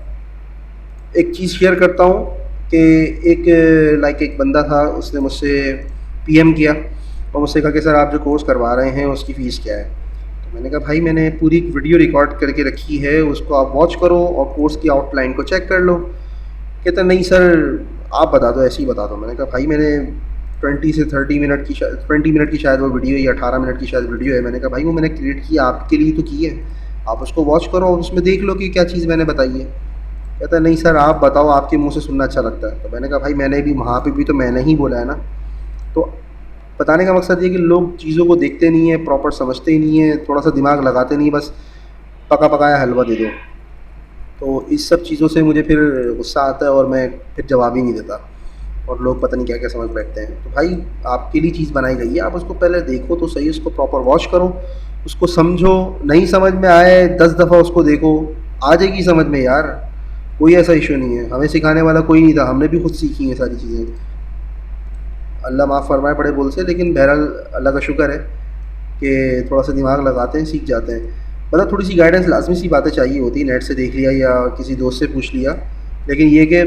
एक चीज़ शेयर करता हूँ कि एक बंदा था, उसने मुझसे पीएम किया और मुझसे कहा कि सर आप जो कोर्स करवा रहे हैं उसकी फ़ीस क्या है। तो मैंने कहा भाई मैंने पूरी वीडियो रिकॉर्ड करके रखी है, उसको आप वॉच करो और कोर्स की आउटलाइन को चेक कर लो। कहता नहीं सर आप बता दो, ऐसे ही बता दो। मैंने कहा भाई मैंने 20 से 30 मिनट की 20 मिनट की शायद वो वीडियो है या 18 मिनट की शायद वीडियो है। मैंने कहा भाई वो मैंने क्रिएट किया आपके लिए तो की है, आप उसको वॉच करो और उसमें देख लो कि क्या चीज़ मैंने बताई है। कहता नहीं सर आप बताओ, आपके मुंह से सुनना अच्छा लगता है। तो मैंने कहा भाई मैंने भी वहाँ पे भी तो मैंने ही बोला है ना। तो बताने का मकसद ये कि लोग चीज़ों को देखते नहीं हैं, प्रॉपर समझते ही नहीं हैं, थोड़ा सा दिमाग लगाते नहीं, बस पका पकाया हलवा दे दो। तो इस सब चीज़ों से मुझे फिर गुस्सा आता है और मैं फिर जवाब ही नहीं देता और लोग पता नहीं क्या क्या समझ बैठते हैं। तो भाई आपके लिए चीज़ बनाई गई है, आप उसको पहले देखो तो सही, उसको प्रॉपर वॉच करो, उसको समझो। नहीं समझ में आए 10 दफ़ा उसको देखो, आ जाएगी समझ में यार, कोई ऐसा इशू नहीं है। हमें सिखाने वाला कोई नहीं था, हमने भी खुद सीखी हैं सारी चीज़ें। अल्लाह माफ़ फरमाए बड़े बोल से, लेकिन बहरहाल अल्लाह का शुक्र है कि थोड़ा सा दिमाग लगाते हैं, सीख जाते हैं। मतलब थोड़ी सी गाइडेंस लाजमी सी बातें चाहिए होती, नेट से देख लिया या किसी दोस्त से पूछ लिया, लेकिन ये कि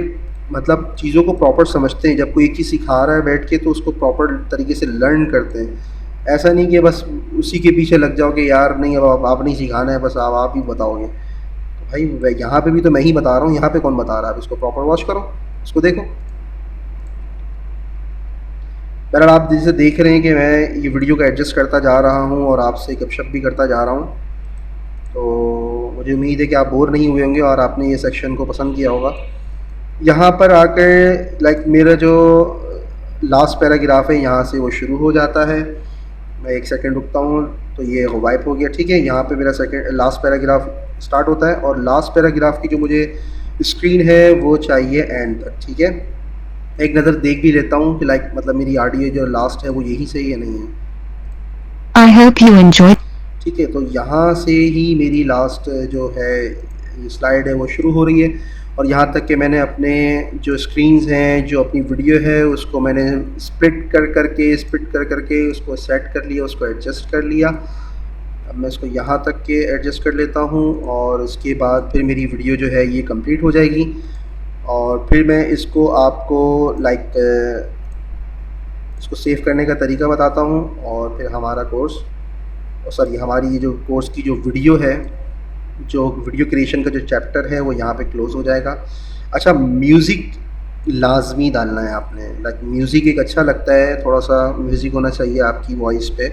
मतलब चीज़ों को प्रॉपर समझते हैं। जब कोई एक चीज़ सिखा रहा है बैठ के तो उसको प्रॉपर तरीके से लर्न करते हैं। ऐसा नहीं कि बस उसी के पीछे लग जाओ कि यार नहीं अब आप नहीं सिखाना है, बस आप ही बताओगे। तो भाई यहाँ पे भी तो मैं ही बता रहा हूँ, यहाँ पे कौन बता रहा है? आप इसको प्रॉपर वॉच करो, इसको देखो। बहरहाल आप जैसे देख रहे हैं कि मैं ये वीडियो को एडजस्ट करता जा रहा हूँ और आपसे गपशप भी करता जा रहा हूँ, तो मुझे उम्मीद है कि आप बोर नहीं हुए होंगे और आपने ये सेक्शन को पसंद किया होगा। यहाँ पर आकर मेरा जो लास्ट पैराग्राफ है यहाँ से वो शुरू हो जाता है। मैं 1 सेकंड रुकता हूँ तो ये वाइप हो गया, ठीक है। यहाँ पे मेरा लास्ट पैराग्राफ स्टार्ट होता है और लास्ट पैराग्राफ की जो मुझे स्क्रीन है वो चाहिए एंड तक, ठीक है। एक नज़र देख भी लेता हूँ कि मतलब मेरी ऑडियो जो लास्ट है वो यही सही है नहीं है। I hope you enjoyed. ठीक है, तो यहाँ से ही मेरी लास्ट जो है स्लाइड है वो शुरू हो रही है और यहाँ तक कि मैंने अपने जो स्क्रीन्स हैं, जो अपनी वीडियो है उसको मैंने स्प्लिट कर करके उसको सेट कर लिया, उसको एडजस्ट कर लिया। अब मैं इसको यहाँ तक के एडजस्ट कर लेता हूँ और उसके बाद फिर मेरी वीडियो जो है ये कंप्लीट हो जाएगी और फिर मैं इसको आपको इसको सेव करने का तरीका बताता हूँ और फिर हमारा कोर्स हमारी ये जो कोर्स की जो वीडियो है, जो वीडियो क्रिएशन का जो चैप्टर है वो यहाँ पे क्लोज़ हो जाएगा। अच्छा, म्यूज़िक लाजमी डालना है आपने। म्यूज़िक एक अच्छा लगता है, थोड़ा सा म्यूज़िक होना चाहिए आपकी वॉइस पे,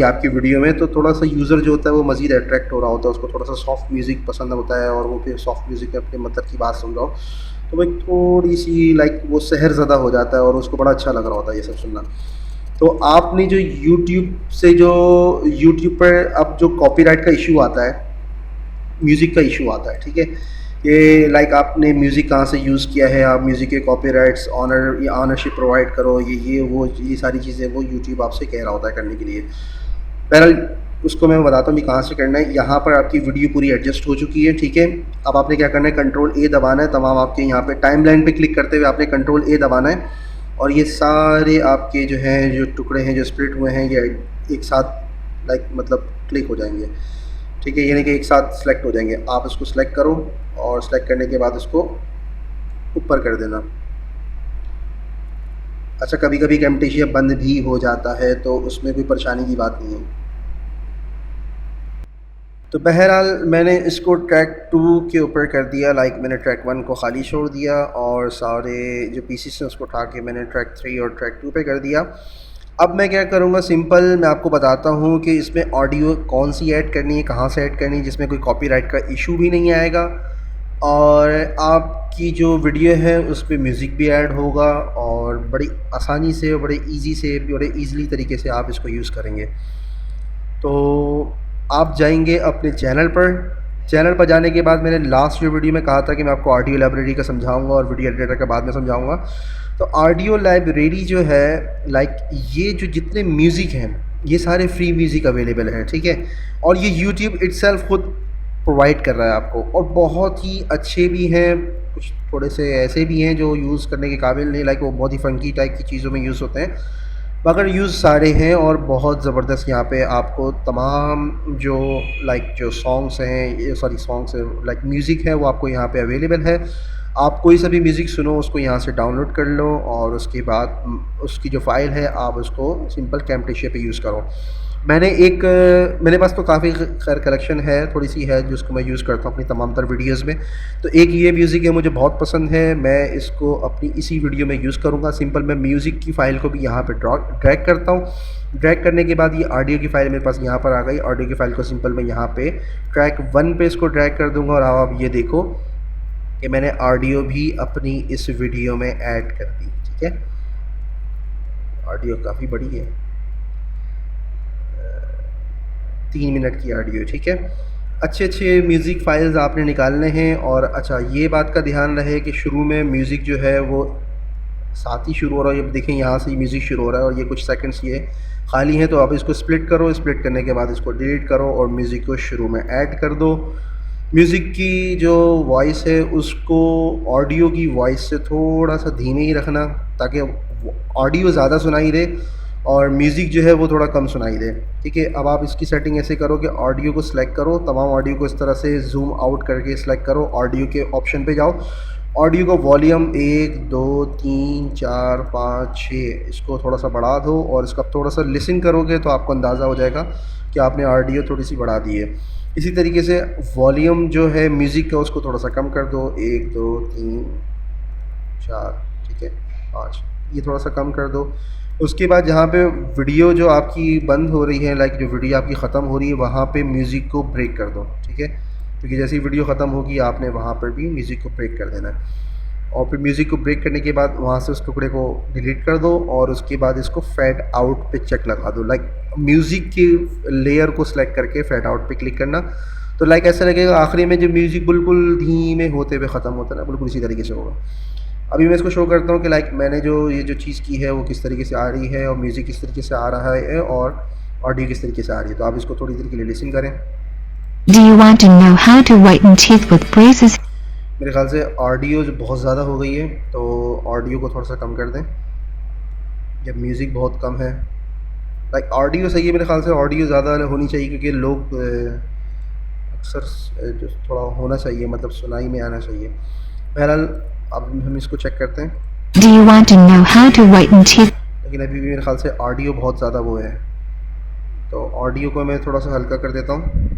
आपकी वीडियो में, तो थोड़ा सा यूज़र जो होता है वो मज़ीद अट्रैक्ट हो रहा होता है, उसको थोड़ा सा सॉफ्ट म्यूज़िक पसंद होता है और वो फिर सॉफ्ट म्यूज़िक में अपने मतलब की बात सुन रहा हो तो भाई थोड़ी सी वो सहरज़दा हो जाता है और उसको बड़ा अच्छा लग रहा होता है ये सब सुनना। तो आपने जो यूट्यूब पर अब जो कॉपीराइट का इशू आता है, म्यूज़िक का इशू आता है, ठीक है, कि आपने म्यूज़िक कहाँ से यूज़ किया है, आप म्यूज़िक के कॉपीराइट्स ऑनर या ऑनरशिप प्रोवाइड करो, ये सारी चीज़ें वो यूट्यूब आपसे कह रहा होता है करने के लिए। बहरहाल उसको मैं बताता हूँ कि कहाँ से करना है। यहाँ पर आपकी वीडियो पूरी एडजस्ट हो चुकी है, ठीक है। अब आपने क्या करना है, कंट्रोल ए दबाना है। तमाम आपके यहाँ पे टाइमलाइन पे क्लिक करते हुए आपने कंट्रोल ए दबाना है और ये सारे आपके जो हैं जो टुकड़े हैं जो स्प्लिट हुए हैं ये एक साथ मतलब क्लिक हो जाएंगे, ठीक है, यानी कि एक साथ सेलेक्ट हो जाएंगे। आप इसको सेलेक्ट करो और सेलेक्ट करने के बाद इसको ऊपर कर देना। अच्छा, कभी कभी कैमटेशिया बंद भी हो जाता है तो उसमें कोई परेशानी की बात नहीं है। तो बहरहाल मैंने इसको ट्रैक 2 के ऊपर कर दिया। मैंने ट्रैक 1 को खाली छोड़ दिया और सारे जो पीसीस हैं उसको उठा के मैंने ट्रैक 3 और ट्रैक 2 पे कर दिया। अब मैं क्या करूँगा, सिंपल मैं आपको बताता हूँ कि इसमें ऑडियो कौन सी ऐड करनी है, कहाँ से ऐड करनी है, जिसमें कोई कॉपीराइट का इशू भी नहीं आएगा और आपकी जो वीडियो है उस पर म्यूज़िक भी ऐड होगा और बड़ी आसानी से, बड़े ईज़िली तरीके से आप इसको यूज़ करेंगे। तो आप जाएंगे अपने चैनल पर जाने के बाद मैंने लास्ट जो वीडियो में कहा था कि मैं आपको ऑडियो लाइब्रेरी का समझाऊंगा और वीडियो एडिटर का बाद में समझाऊंगा। तो ऑडियो लाइब्रेरी जो है ये जो जितने म्यूज़िक हैं ये सारे फ्री म्यूज़िक अवेलेबल हैं, ठीक है। और ये यूट्यूब इटसेल्फ खुद प्रोवाइड कर रहा है आपको, और बहुत ही अच्छे भी हैं, कुछ थोड़े से ऐसे भी हैं जो यूज़ करने के काबिल नहीं, लाइक वो बहुत ही फ़ंकी टाइप की चीज़ों में यूज़ होते हैं, मगर यूज़ सारे हैं और बहुत ज़बरदस्त। यहाँ पे आपको तमाम जो लाइक जो सॉन्ग्स हैं, ये सॉरी सॉन्ग्स लाइक म्यूज़िक है, वो आपको यहाँ पे अवेलेबल है। आप कोई सा भी म्यूज़िक सुनो, उसको यहाँ से डाउनलोड कर लो, और उसके बाद उसकी जो फ़ाइल है आप उसको सिंपल कैमटेशिया पे यूज़ करो। मेरे पास तो काफ़ी खैर कलेक्शन है, थोड़ी सी है जिसको मैं यूज़ करता हूँ अपनी तमाम तर वीडियोज़ में। तो एक ये म्यूज़िक है, मुझे बहुत पसंद है, मैं इसको अपनी इसी वीडियो में यूज़ करूँगा। सिंपल मैं म्यूज़िक की फ़ाइल को भी यहाँ पे ड्रैग करता हूँ। ड्रैग करने के बाद ये ऑडियो की फ़ाइल मेरे पास यहाँ पर आ गई। ऑडियो की फ़ाइल को सिंपल मैं यहाँ पे ट्रैक 1 पे इसको ड्रैग कर दूँगा, और आप ये देखो कि मैंने ऑडियो भी अपनी इस वीडियो में ऐड कर दी, ठीक है। ऑडियो काफ़ी बड़ी है, 3 मिनट की ऑडियो, ठीक है। अच्छे म्यूज़िक फ़ाइल्स आपने निकालने हैं। और अच्छा, ये बात का ध्यान रहे कि शुरू में म्यूज़िक जो है वो साथ ही शुरू हो रहा है। ये देखें, यहाँ से म्यूज़िक शुरू हो रहा है और ये कुछ सेकंड्स ये खाली हैं, तो आप इसको स्प्लिट करो। स्प्लिट करने के बाद इसको डिलीट करो और म्यूज़िक को शुरू में ऐड कर दो। म्यूज़िक की जो वॉइस है उसको ऑडियो की वॉइस से थोड़ा सा धीमे ही रखना, ताकि ऑडियो ज़्यादा सुनाई दे और म्यूज़िक जो है वो थोड़ा कम सुनाई दे, ठीक है। अब आप इसकी सेटिंग ऐसे करो कि ऑडियो को सिलेक्ट करो, तमाम ऑडियो को इस तरह से जूम आउट करके सिलेक्ट करो, ऑडियो के ऑप्शन पे जाओ, ऑडियो को वॉल्यूम 1 2 3 4 5 6 इसको थोड़ा सा बढ़ा दो, और इसका थोड़ा सा लिसन करोगे तो आपको अंदाज़ा हो जाएगा कि आपने ऑडियो थोड़ी सी बढ़ा दी है। इसी तरीके से वॉल्यूम जो है म्यूज़िक का उसको थोड़ा सा कम कर दो, 1 2 3 4, ठीक है, 5, ये थोड़ा सा कम कर दो। उसके बाद जहाँ पे वीडियो जो आपकी बंद हो रही है, लाइक जो वीडियो आपकी ख़त्म हो रही है, वहाँ पे म्यूज़िक को ब्रेक कर दो, ठीक है, क्योंकि जैसी वीडियो ख़त्म होगी आपने वहाँ पर भी म्यूज़िक को ब्रेक कर देना है। और फिर म्यूज़िक को ब्रेक करने के बाद वहाँ से उस टुकड़े को डिलीट कर दो, और उसके बाद इसको फेड आउट पे चेक लगा दो। लाइक म्यूज़िक की लेयर को सिलेक्ट करके फेड आउट पे क्लिक करना, तो लाइक ऐसा लगेगा आखिरी में जब म्यूज़िक बिल्कुल धीमे होते हुए ख़त्म होता है ना, बिल्कुल इसी तरीके से होगा। अभी मैं इसको शो करता हूँ कि लाइक मैंने ये जो चीज़ की है वो किस तरीके से आ रही है, और म्यूज़िक किस तरीके से आ रहा है, और ऑडियो किस तरीके से आ रही है। तो आप इसको थोड़ी देर के लिए लिसन करें। Do you want to know how to whiten teeth with braces? मेरे ख्याल से ऑडियो जो बहुत ज़्यादा हो गई है, तो ऑडियो को थोड़ा सा कम कर दें। जब म्यूज़िक बहुत कम है, लाइक ऑडियो सही है, मेरे ख्याल से ऑडियो ज़्यादा होनी चाहिए, क्योंकि लोग अक्सर जो थोड़ा होना चाहिए, मतलब सुनाई में आना चाहिए। बहरहाल अब हम इसको चेक करते हैं, Do you want to know how to whiten teeth? लेकिन अभी भी मेरे ख्याल से ऑडियो बहुत ज़्यादा वो है, तो ऑडियो को मैं थोड़ा सा हल्का कर देता हूँ,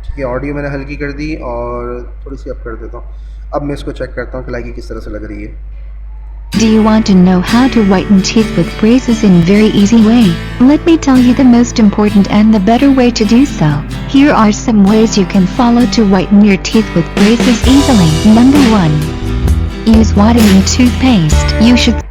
ठीक है। ऑडियो मैंने हल्की कर दी और थोड़ी सी अप कर देता हूँ। अब मैं इसको चेक करता हूँ कि लाइक ये किस तरह से लग रही है। Do you want to know how to whiten teeth with braces in very easy way? Let me tell you the most important and the better way to do so. Here are some ways you can follow to whiten your teeth with braces easily. Number 1. Use whitening toothpaste. You should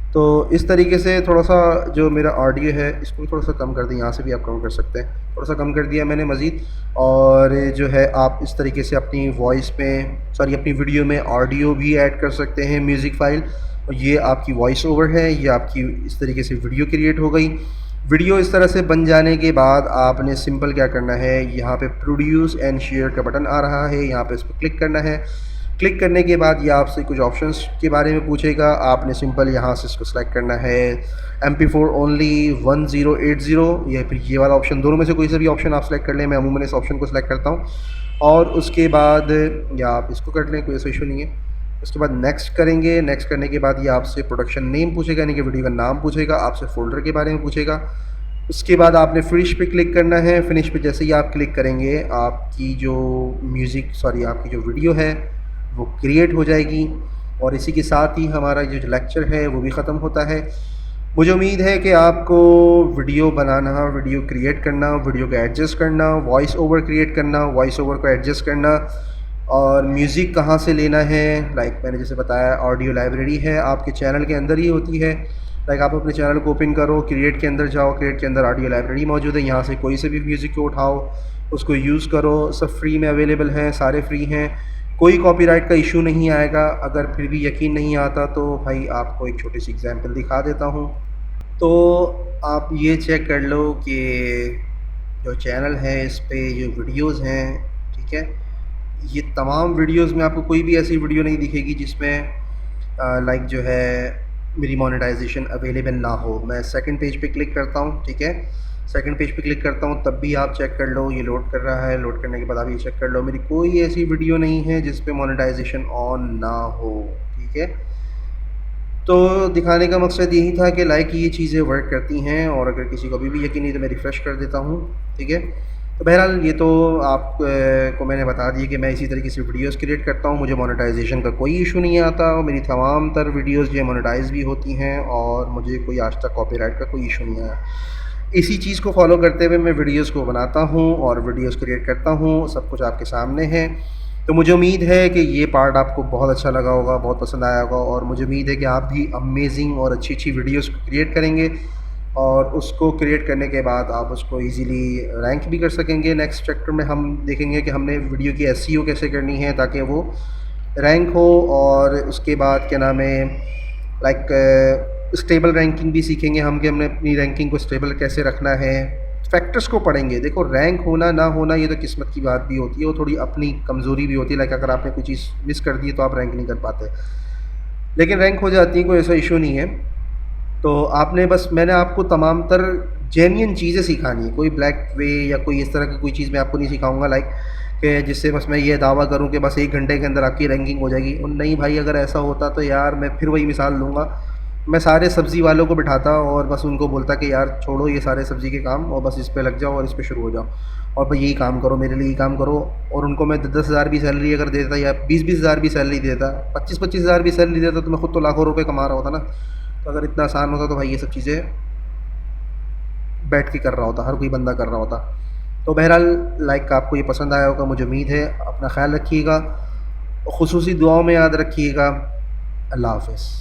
तो इस तरीके से थोड़ा सा जो मेरा audio है इसको भी थोड़ा सा कम कर दें, यहाँ से भी आप कम कर सकते हैं, थोड़ा सा कम कर दिया मैंने मज़ीद। और जो है आप इस तरीके से अपनी वॉइस में अपनी वीडियो में ऑडियो भी ऐड कर सकते हैं म्यूज़िक फ़ाइल, और ये आपकी वॉइस ओवर है, ये आपकी इस तरीके से वीडियो क्रिएट हो गई। वीडियो इस तरह से बन जाने के बाद आपने सिंपल क्या करना है, यहाँ पे प्रोड्यूस एंड शेयर का बटन आ रहा है, यहाँ पे इस पर क्लिक करना है। क्लिक करने के बाद ये आपसे कुछ ऑप्शंस के बारे में पूछेगा, आपने सिंपल यहाँ से इसको सेलेक्ट करना है MP4 ओनली 1080, या फिर ये वाला ऑप्शन, दोनों में से कोई सा भी ऑप्शन आप सेलेक्ट कर लें। मैं अमूमन इस ऑप्शन को सिलेक्ट करता हूँ, और उसके बाद या आप इसको कर लें, कोई ऐसा इशू नहीं है। उसके बाद नेक्स्ट करेंगे। नेक्स्ट करने के बाद ये आपसे प्रोडक्शन नेम पूछेगा, यानी कि वीडियो का नाम पूछेगा, आपसे फ़ोल्डर के बारे में पूछेगा। उसके बाद आपने फिनिश पे क्लिक करना है। फिनिश पे जैसे ही आप क्लिक करेंगे आपकी जो आपकी जो वीडियो है वो क्रिएट हो जाएगी, और इसी के साथ ही हमारा जो लेक्चर है वो भी ख़त्म होता है। मुझे उम्मीद है कि आपको वीडियो बनाना, वीडियो क्रिएट करना, वीडियो को एडजस्ट करना, वॉइस ओवर क्रिएट करना, वॉइस ओवर को एडजस्ट करना, और म्यूज़िक कहाँ से लेना है, लाइक मैंने जैसे बताया ऑडियो लाइब्रेरी है आपके चैनल के अंदर ही होती है। लाइक आप अपने चैनल को ओपन करो, क्रिएट के अंदर जाओ, क्रिएट के अंदर ऑडियो लाइब्रेरी मौजूद है, यहाँ से कोई से भी म्यूज़िक को उठाओ, उसको यूज़ करो। सब फ्री में अवेलेबल हैं, सारे फ्री हैं। कोई कॉपीराइट का इशू नहीं आएगा। अगर फिर भी यकीन नहीं आता तो भाई आपको एक छोटी सी एग्जांपल दिखा देता हूँ। तो आप ये चेक कर लो कि जो चैनल है इस पे जो वीडियोस हैं, ठीक है, ये तमाम वीडियोस में आपको कोई भी ऐसी वीडियो नहीं दिखेगी जिसमें लाइक जो है मेरी मोनेटाइजेशन अवेलेबल ना हो। मैं सेकंड पेज पे क्लिक करता हूँ, ठीक है, सेकंड पेज पे क्लिक करता हूँ, तब भी आप चेक कर लो, ये लोड कर रहा है, लोड करने के बाद आप ये चेक कर लो, मेरी कोई ऐसी वीडियो नहीं है जिस पे मोनेटाइजेशन ऑन ना हो, ठीक है। तो दिखाने का मकसद यही था कि लाइक ये चीज़ें वर्क करती हैं, और अगर किसी को अभी भी यकीन नहीं तो मैं रिफ़्रेश कर देता हूँ, ठीक है। तो बहरहाल ये तो आप को मैंने बता दिया कि मैं इसी तरीके से वीडियोस क्रिएट करता हूँ, मुझे मोनेटाइजेशन का कोई इशू नहीं आता, और मेरी तमाम तर वीडियोस जो है मोनेटाइज भी होती हैं, और मुझे कोई आज तक कॉपीराइट का कोई इशू नहीं आया। इसी चीज़ को फॉलो करते हुए मैं वीडियोस को बनाता हूँ और वीडियोस क्रिएट करता हूँ, सब कुछ आपके सामने है। तो मुझे उम्मीद है कि ये पार्ट आपको बहुत अच्छा लगा होगा, बहुत पसंद आया होगा, और मुझे उम्मीद है कि आप भी अमेजिंग और अच्छी वीडियोस को क्रिएट करेंगे, और उसको क्रिएट करने के बाद आप उसको इजीली रैंक भी कर सकेंगे। नेक्स्ट चैप्टर में हम देखेंगे कि हमने वीडियो की एसईओ कैसे करनी है ताकि वो रैंक हो, और उसके बाद क्या नाम है लाइक स्टेबल रैंकिंग भी सीखेंगे हम कि हमने अपनी रैंकिंग को स्टेबल कैसे रखना है। फैक्टर्स को पढ़ेंगे। देखो, रैंक होना ना होना ये तो किस्मत की बात भी होती है, वो थोड़ी अपनी कमज़ोरी भी होती है। लाइक अगर आपने कोई चीज़ मिस कर दी तो आप रैंक नहीं कर पाते, लेकिन रैंक हो जाती है, कोई ऐसा इशू नहीं है। तो आपने बस, मैंने आपको तमाम तर जेन्युइन चीज़ें सिखानी है, कोई ब्लैक वे या कोई इस तरह की कोई चीज़ मैं आपको नहीं सिखाऊंगा लाइक कि जिससे बस मैं ये दावा करूं कि बस 1 घंटे के अंदर आपकी रैंकिंग हो जाएगी। और नहीं भाई, अगर ऐसा होता तो यार मैं फिर वही मिसाल लूँगा, मैं सारे सब्ज़ी वालों को बिठाता और बस उनको बोलता कि यार छोड़ो ये सारे सब्ज़ी के काम और बस इस पे लग जाओ और इस पे शुरू हो जाओ, और भाई यही काम करो, मेरे लिए यही काम करो। और उनको मैं 10-10 हज़ार भी सैलरी अगर देता या 20-20 हज़ार भी सैलरी देता, 25-25 हज़ार भी सैलरी देता, तो मैं खुद तो लाखों रुपये कमा रहा होता ना। तो अगर इतना आसान होता तो भाई ये सब चीज़ें बैठ के कर रहा होता, हर कोई बंदा कर रहा होता। तो बहरहाल लाइक आपको ये पसंद आया होगा, मुझे उम्मीद है। अपना ख्याल रखिएगा, खुसूसी दुआओं में याद रखिएगा। अल्लाह हाफ़िज़।